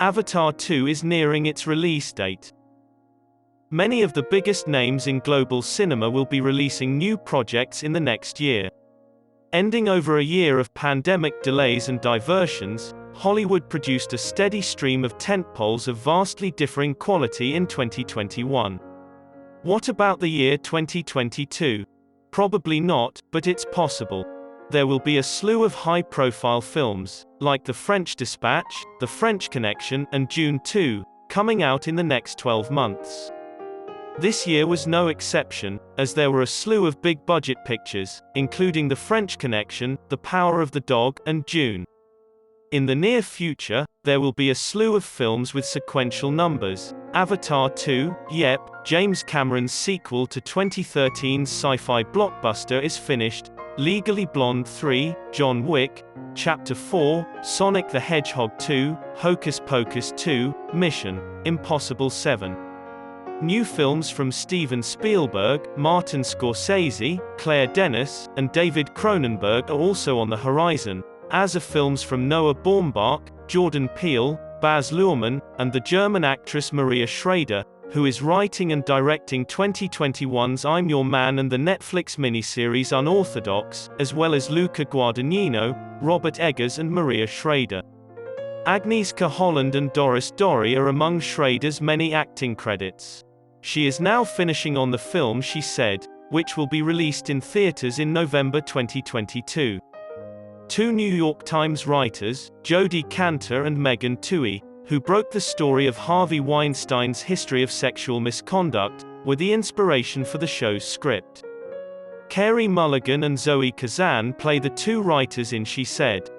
Avatar 2 is nearing its release date. Many of the biggest names in global cinema will be releasing new projects in the next year. Ending over a year of pandemic delays and diversions, Hollywood produced a steady stream of tentpoles of vastly differing quality in 2021. What about the year 2022? Probably not, but it's possible. There will be a slew of high-profile films, like The French Dispatch, The French Connection, and Dune 2, coming out in the next 12 months. This year was no exception, as there were a slew of big-budget pictures, including The French Connection, The Power of the Dog, and Dune. In the near future, there will be a slew of films with sequential numbers. Avatar 2, yep, James Cameron's sequel to 2013's sci-fi blockbuster is finished. Legally Blonde 3, John Wick, Chapter 4, Sonic the Hedgehog 2, Hocus Pocus 2, Mission Impossible 7. New films from Steven Spielberg, Martin Scorsese, Claire Denis, and David Cronenberg are also on the horizon, as are films from Noah Baumbach, Jordan Peele, Baz Luhrmann, and the German actress Maria Schrader, who is writing and directing 2021's I'm Your Man and the Netflix miniseries Unorthodox, as well as Luca Guadagnino, Robert Eggers and Maria Schrader. Agnieszka Holland and Doris Dori are among Schrader's many acting credits. She is now finishing on the film She Said, which will be released in theaters in November 2022. Two New York Times writers, Jodi Kantor and Megan Twohey, who broke the story of Harvey Weinstein's history of sexual misconduct, were the inspiration for the show's script. Carey Mulligan and Zoe Kazan play the two writers in She Said.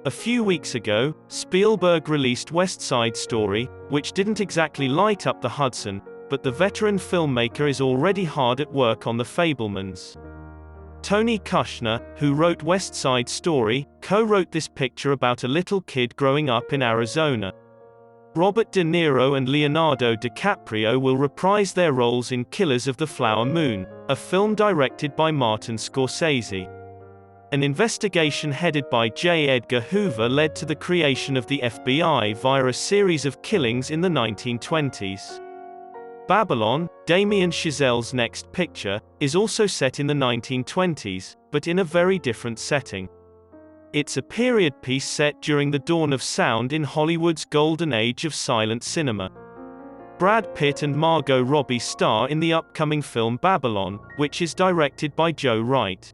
A few weeks ago, Spielberg released West Side Story, which didn't exactly light up the Hudson, but the veteran filmmaker is already hard at work on The Fabelmans. Tony Kushner, who wrote West Side Story, co-wrote this picture about a little kid growing up in Arizona. Robert De Niro and Leonardo DiCaprio will reprise their roles in Killers of the Flower Moon, a film directed by Martin Scorsese. An investigation headed by J. Edgar Hoover led to the creation of the FBI via a series of killings in the 1920s. Babylon, Damien Chazelle's next picture, is also set in the 1920s, but in a very different setting. It's a period piece set during the dawn of sound in Hollywood's golden age of silent cinema. Brad Pitt and Margot Robbie star in the upcoming film Babylon, which is directed by Joe Wright.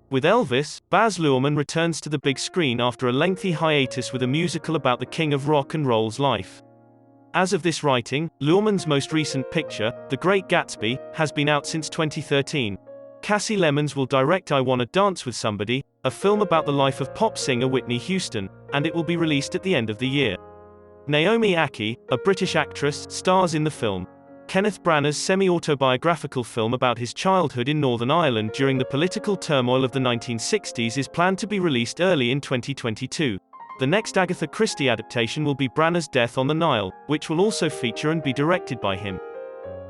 With Elvis, Baz Luhrmann returns to the big screen after a lengthy hiatus with a musical about the king of rock and roll's life. As of this writing, Luhrmann's most recent picture, The Great Gatsby, has been out since 2013. Cassie Lemons will direct I Wanna Dance with Somebody, a film about the life of pop singer Whitney Houston, and it will be released at the end of the year. Naomi Ackie, a British actress, stars in the film. Kenneth Branagh's semi-autobiographical film about his childhood in Northern Ireland during the political turmoil of the 1960s is planned to be released early in 2022. The next Agatha Christie adaptation will be Branagh's Death on the Nile, which will also feature and be directed by him.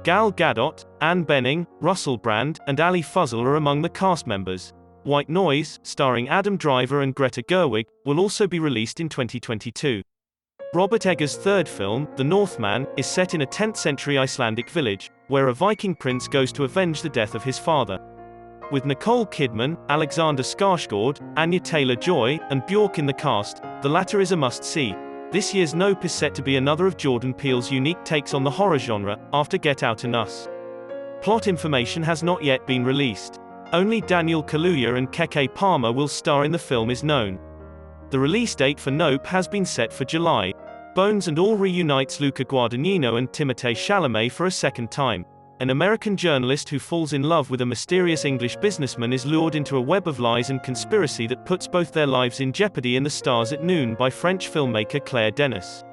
Gal Gadot, Anne Bening, Russell Brand, and Ali Fuzzle are among the cast members. White Noise, starring Adam Driver and Greta Gerwig, will also be released in 2022. Robert Eggers' third film, The Northman, is set in a 10th-century Icelandic village, where a Viking prince goes to avenge the death of his father. With Nicole Kidman, Alexander Skarsgård, Anya Taylor-Joy, and Bjork in the cast, the latter is a must-see. This year's Nope is set to be another of Jordan Peele's unique takes on the horror genre, after Get Out and Us. Plot information has not yet been released. Only Daniel Kaluuya and Keke Palmer will star in the film is known. The release date for Nope has been set for July. Bones and All reunites Luca Guadagnino and Timothée Chalamet for a second time. An American journalist who falls in love with a mysterious English businessman is lured into a web of lies and conspiracy that puts both their lives in jeopardy in The Stars at Noon by French filmmaker Claire Denis.